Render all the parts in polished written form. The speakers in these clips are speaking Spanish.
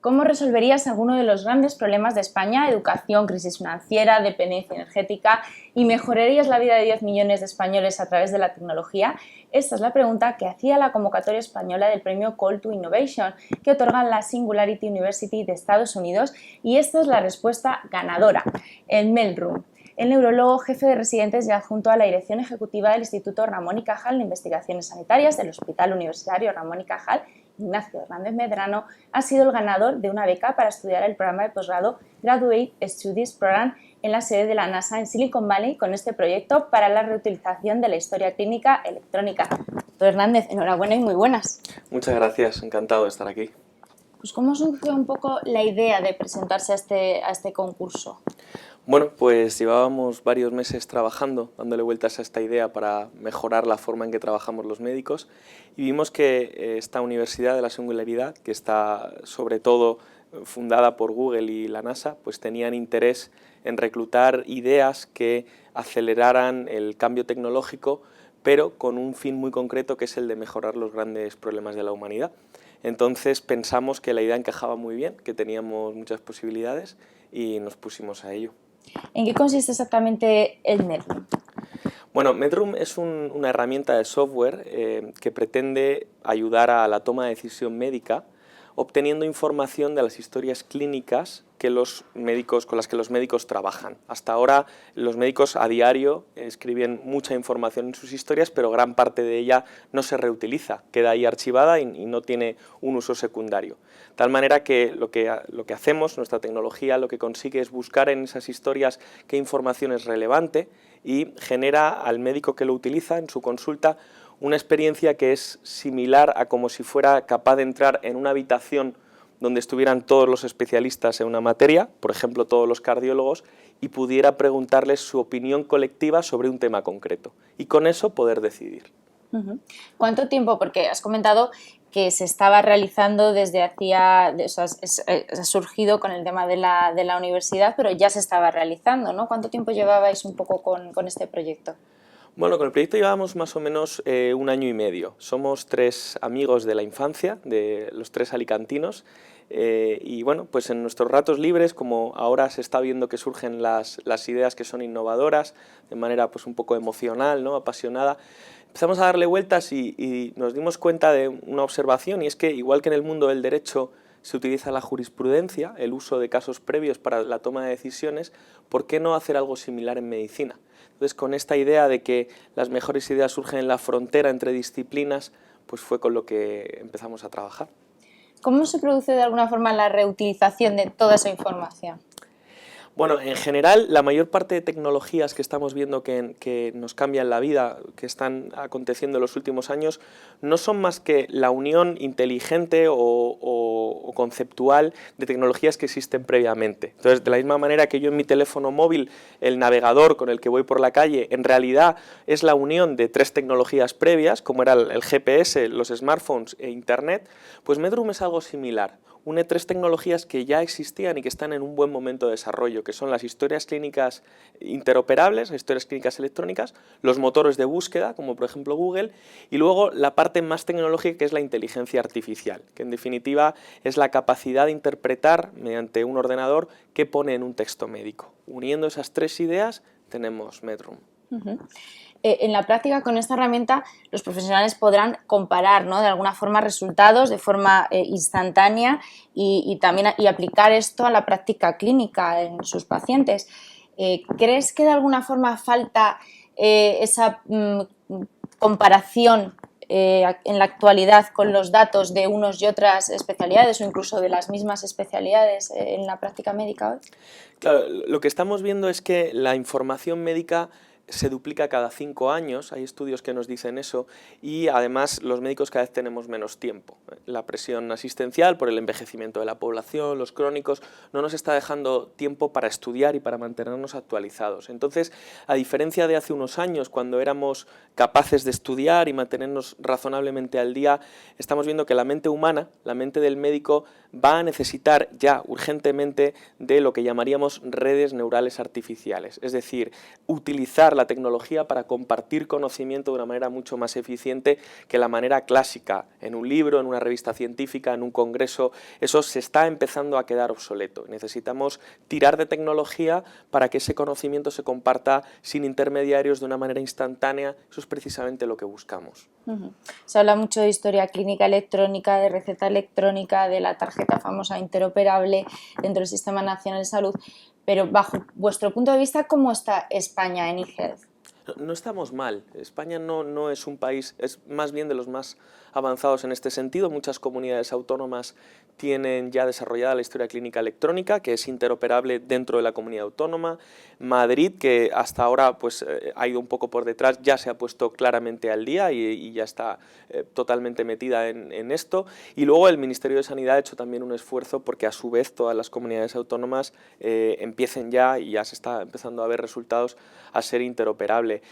¿Cómo resolverías alguno de los grandes problemas de España, educación, crisis financiera, dependencia energética, y mejorarías la vida de 10 millones de españoles a través de la tecnología? Esta es la pregunta que hacía la convocatoria española del premio Call to Innovation, que otorga la Singularity University de Estados Unidos, y esta es la respuesta ganadora, el Meldrum. El neurólogo, jefe de residentes y adjunto a la dirección ejecutiva del Instituto Ramón y Cajal de Investigaciones Sanitarias del Hospital Universitario Ramón y Cajal, Ignacio Hernández Medrano, ha sido el ganador de una beca para estudiar el programa de posgrado Graduate Studies Program en la sede de la NASA en Silicon Valley con este proyecto para la reutilización de la historia clínica electrónica. Doctor Hernández, enhorabuena y muy buenas. Muchas gracias, encantado de estar aquí. Pues ¿cómo surgió un poco la idea de presentarse a este concurso? Bueno, pues llevábamos varios meses trabajando, dándole vueltas a esta idea para mejorar la forma en que trabajamos los médicos, y vimos que esta Universidad de la Singularidad, que está sobre todo fundada por Google y la NASA, pues tenían interés en reclutar ideas que aceleraran el cambio tecnológico, pero con un fin muy concreto, que es el de mejorar los grandes problemas de la humanidad. Entonces pensamos que la idea encajaba muy bien, que teníamos muchas posibilidades y nos pusimos a ello. ¿En qué consiste exactamente el Meldrum? Bueno, Medroom es una herramienta de software que pretende ayudar a la toma de decisión médica, obteniendo información de las historias clínicas con las que los médicos trabajan. Hasta ahora los médicos a diario escriben mucha información en sus historias, pero gran parte de ella no se reutiliza, queda ahí archivada y no tiene un uso secundario. De tal manera que lo que hacemos, nuestra tecnología, lo que consigue es buscar en esas historias qué información es relevante y genera al médico que lo utiliza en su consulta una experiencia que es similar a como si fuera capaz de entrar en una habitación donde estuvieran todos los especialistas en una materia, por ejemplo todos los cardiólogos, y pudiera preguntarles su opinión colectiva sobre un tema concreto, y con eso poder decidir. ¿Cuánto tiempo? Porque has comentado que se estaba realizando desde hacía, o sea, ha surgido con el tema de la universidad, pero ya se estaba realizando, ¿no? ¿Cuánto tiempo llevabais un poco con este proyecto? Bueno, con el proyecto llevamos más o menos 1 año y medio. Somos 3 amigos de la infancia, de los 3 alicantinos, y bueno, pues en nuestros ratos libres, como ahora se está viendo que surgen las ideas que son innovadoras, de manera pues un poco emocional, ¿no?, apasionada, empezamos a darle vueltas y nos dimos cuenta de una observación, y es que igual que en el mundo del derecho se utiliza la jurisprudencia, el uso de casos previos para la toma de decisiones, ¿por qué no hacer algo similar en medicina? Entonces, con esta idea de que las mejores ideas surgen en la frontera entre disciplinas, pues fue con lo que empezamos a trabajar. ¿Cómo se produce de alguna forma la reutilización de toda esa información? Bueno, en general, la mayor parte de tecnologías que estamos viendo que nos cambian la vida, que están aconteciendo en los últimos años, no son más que la unión inteligente o conceptual de tecnologías que existen previamente. Entonces, de la misma manera que yo en mi teléfono móvil, el navegador con el que voy por la calle, en realidad es la unión de 3 tecnologías previas, como era el GPS, los smartphones e Internet, pues Medroom es algo similar. Une 3 tecnologías que ya existían y que están en un buen momento de desarrollo, que son las historias clínicas interoperables, las historias clínicas electrónicas, los motores de búsqueda, como por ejemplo Google, y luego la parte más tecnológica, que es la inteligencia artificial, que en definitiva es la capacidad de interpretar mediante un ordenador qué pone en un texto médico. Uniendo esas 3 ideas tenemos Medroom. En la práctica, con esta herramienta, los profesionales podrán comparar, ¿no?, de alguna forma resultados de forma instantánea y también aplicar esto a la práctica clínica en sus pacientes. ¿Crees que de alguna forma falta esa comparación en la actualidad con los datos de unos y otras especialidades o incluso de las mismas especialidades en la práctica médica hoy? Claro, lo que estamos viendo es que la información médica se duplica cada 5 años, hay estudios que nos dicen eso, y además los médicos cada vez tenemos menos tiempo. La presión asistencial por el envejecimiento de la población, los crónicos, no nos está dejando tiempo para estudiar y para mantenernos actualizados. Entonces, a diferencia de hace unos años, cuando éramos capaces de estudiar y mantenernos razonablemente al día, estamos viendo que la mente humana, la mente del médico, va a necesitar ya urgentemente de lo que llamaríamos redes neurales artificiales, es decir, utilizar la tecnología para compartir conocimiento de una manera mucho más eficiente que la manera clásica, en un libro, en una revista científica, en un congreso. Eso se está empezando a quedar obsoleto. Necesitamos tirar de tecnología para que ese conocimiento se comparta sin intermediarios, de una manera instantánea. Eso es precisamente lo que buscamos. Se habla mucho de historia clínica electrónica, de receta electrónica, de la tarjeta famosa interoperable dentro del Sistema Nacional de Salud, pero bajo vuestro punto de vista, ¿cómo está España en eHealth? No estamos mal. España no es un país, es más bien de los más avanzados en este sentido. Muchas comunidades autónomas tienen ya desarrollada la historia clínica electrónica, que es interoperable dentro de la comunidad autónoma. Madrid, que hasta ahora pues, ha ido un poco por detrás, ya se ha puesto claramente al día y ya está totalmente metida en esto. Y luego el Ministerio de Sanidad ha hecho también un esfuerzo porque a su vez todas las comunidades autónomas empiecen ya, y ya se está empezando a ver resultados, a ser interoperable.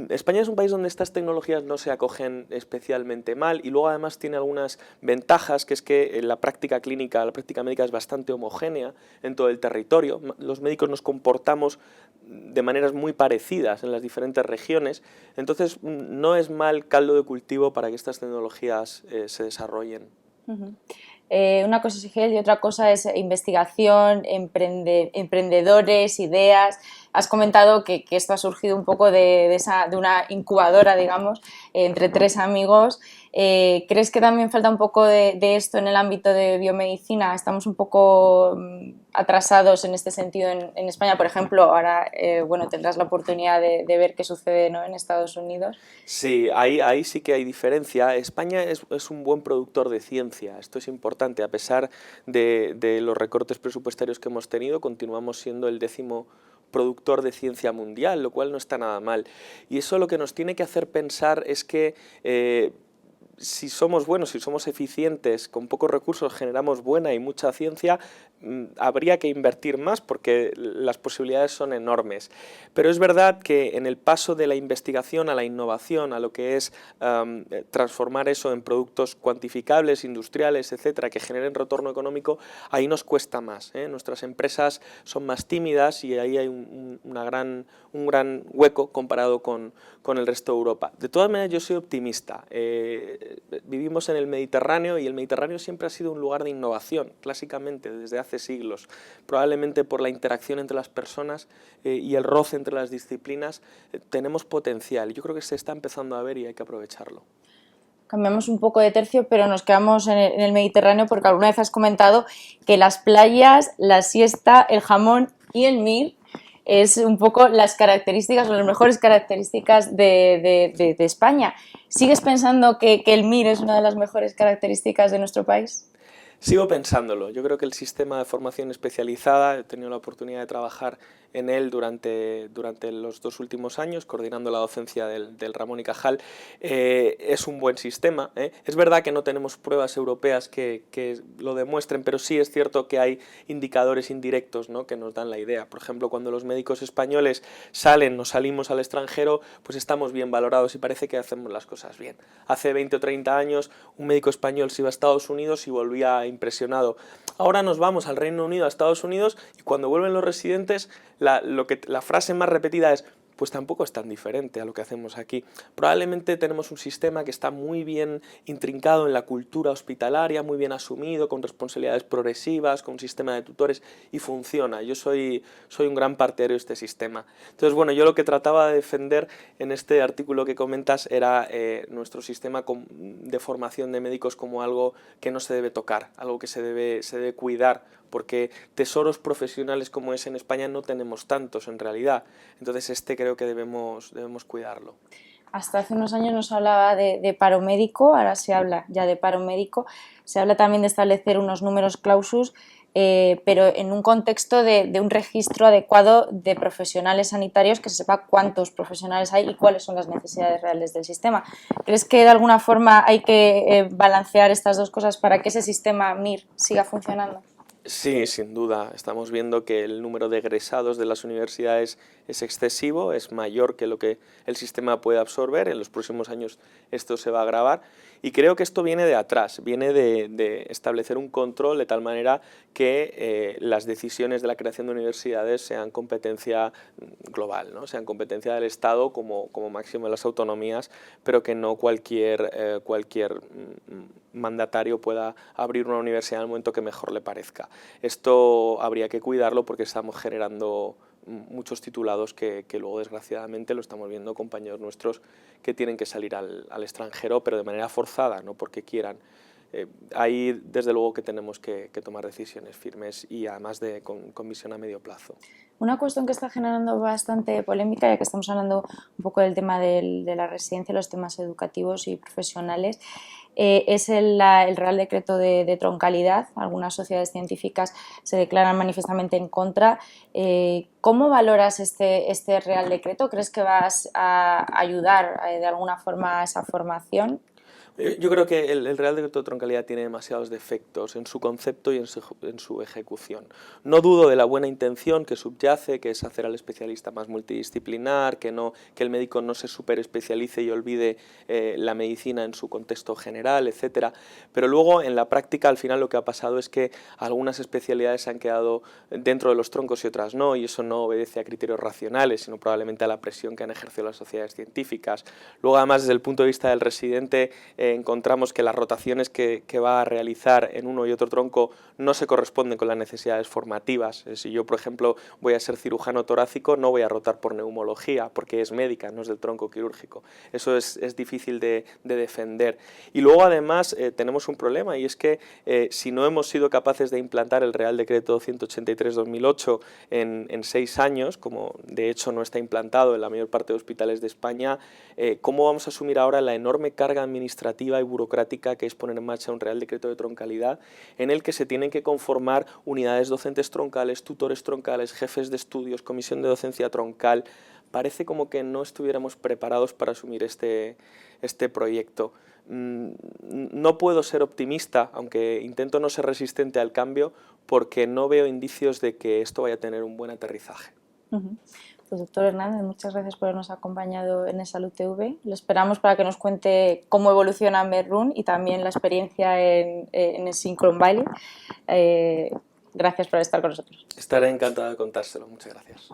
España es un país donde estas tecnologías no se acogen especialmente mal, y luego además tiene algunas ventajas, que es que la práctica clínica, la práctica médica es bastante homogénea en todo el territorio. Los médicos nos comportamos de maneras muy parecidas en las diferentes regiones, entonces no es mal caldo de cultivo para que estas tecnologías se desarrollen. Una cosa es eHealth y otra cosa es investigación, emprendedores, ideas. Has comentado que esto ha surgido un poco de una incubadora, digamos, entre tres amigos. ¿Crees que también falta un poco de esto en el ámbito de biomedicina? Estamos un poco atrasados en este sentido en España, por ejemplo. Ahora bueno, tendrás la oportunidad de ver qué sucede, ¿no?, en Estados Unidos. Sí, ahí sí que hay diferencia. España es un buen productor de ciencia, esto es importante. A pesar de los recortes presupuestarios que hemos tenido, continuamos siendo el 10º productor de ciencia mundial, lo cual no está nada mal. Y eso lo que nos tiene que hacer pensar es que si somos buenos, si somos eficientes, con pocos recursos generamos buena y mucha ciencia, habría que invertir más porque las posibilidades son enormes. Pero es verdad que en el paso de la investigación a la innovación, a lo que es transformar eso en productos cuantificables, industriales, etcétera, que generen retorno económico, ahí nos cuesta más, ¿eh? Nuestras empresas son más tímidas y ahí hay un gran hueco comparado con el resto de Europa. De todas maneras, yo soy optimista. Vivimos en el Mediterráneo y el Mediterráneo siempre ha sido un lugar de innovación, clásicamente, desde hace siglos. Probablemente por la interacción entre las personas y el roce entre las disciplinas tenemos potencial. Yo creo que se está empezando a ver y hay que aprovecharlo. Cambiamos un poco de tercio, pero nos quedamos en el Mediterráneo porque alguna vez has comentado que las playas, la siesta, el jamón y el mir es un poco las características o las mejores características de España. ¿Sigues pensando que el mir es una de las mejores características de nuestro país? Sigo pensándolo. Yo creo que el sistema de formación especializada, he tenido la oportunidad de trabajar en él durante los 2 últimos años, coordinando la docencia del Ramón y Cajal, es un buen sistema, ¿eh? Es verdad que no tenemos pruebas europeas que lo demuestren, pero sí es cierto que hay indicadores indirectos, ¿no?, que nos dan la idea. Por ejemplo, cuando los médicos españoles salimos al extranjero, pues estamos bien valorados y parece que hacemos las cosas bien. Hace 20 o 30 años un médico español se iba a Estados Unidos y volvía impresionado. Ahora nos vamos al Reino Unido, a Estados Unidos, y cuando vuelven los residentes, la frase más repetida es: pues tampoco es tan diferente a lo que hacemos aquí. Probablemente tenemos un sistema que está muy bien intrincado en la cultura hospitalaria, muy bien asumido, con responsabilidades progresivas, con un sistema de tutores, y funciona. Yo soy un gran partidario de este sistema. Entonces, bueno, yo lo que trataba de defender en este artículo que comentas era nuestro sistema de formación de médicos como algo que no se debe tocar, algo que se debe cuidar, porque tesoros profesionales como es en España no tenemos tantos en realidad. Entonces creo que debemos cuidarlo. Hasta hace unos años no se hablaba de paro médico, ahora se habla ya de paro médico. Se habla también de establecer unos números clausus, pero en un contexto de un registro adecuado de profesionales sanitarios, que se sepa cuántos profesionales hay y cuáles son las necesidades reales del sistema. ¿Crees que de alguna forma hay que balancear estas dos cosas para que ese sistema MIR siga funcionando? Sí, sin duda. Estamos viendo que el número de egresados de las universidades es excesivo, es mayor que lo que el sistema puede absorber. En los próximos años esto se va a agravar Y creo que esto viene de atrás, viene de establecer un control de tal manera que las decisiones de la creación de universidades sean competencia global, ¿no? Sean competencia del Estado como máximo de las autonomías, pero que no cualquier mandatario pueda abrir una universidad en el momento que mejor le parezca. Esto habría que cuidarlo porque estamos generando muchos titulados que luego desgraciadamente lo estamos viendo compañeros nuestros que tienen que salir al extranjero, pero de manera forzada, no porque quieran. Ahí desde luego que tenemos que tomar decisiones firmes y además con visión a medio plazo. Una cuestión que está generando bastante polémica, ya que estamos hablando un poco del tema de la residencia, los temas educativos y profesionales, es el Real Decreto de troncalidad. Algunas sociedades científicas se declaran manifiestamente en contra. ¿Cómo valoras este Real Decreto? ¿Crees que vas a ayudar de alguna forma a esa formación? Yo creo que el Real Decreto de Troncalidad tiene demasiados defectos en su concepto y en su ejecución. No dudo de la buena intención que subyace, que es hacer al especialista más multidisciplinar, que el médico no se superespecialice y olvide la medicina en su contexto general, etcétera. Pero luego, en la práctica, al final lo que ha pasado es que algunas especialidades se han quedado dentro de los troncos y otras no, y eso no obedece a criterios racionales, sino probablemente a la presión que han ejercido las sociedades científicas. Luego, además, desde el punto de vista del residente, encontramos que las rotaciones que va a realizar en uno y otro tronco no se corresponden con las necesidades formativas. Si yo, por ejemplo, voy a ser cirujano torácico, no voy a rotar por neumología, porque es médica, no es del tronco quirúrgico. Eso es difícil de defender. Y luego, además, tenemos un problema, y es que si no hemos sido capaces de implantar el Real Decreto 183/2008 en 6 años, como de hecho no está implantado en la mayor parte de hospitales de España, ¿cómo vamos a asumir ahora la enorme carga administrativa y burocrática que es poner en marcha un Real Decreto de troncalidad en el que se tienen que conformar unidades docentes troncales, tutores troncales, jefes de estudios, comisión de docencia troncal? Parece como que no estuviéramos preparados para asumir este proyecto. No puedo ser optimista, aunque intento no ser resistente al cambio, porque no veo indicios de que esto vaya a tener un buen aterrizaje. Pues doctor Hernández, muchas gracias por habernos acompañado en Salud TV. Lo esperamos para que nos cuente cómo evoluciona Medrun y también la experiencia en el Silicon Valley. Gracias por estar con nosotros. Estaré encantado de contárselo. Muchas gracias.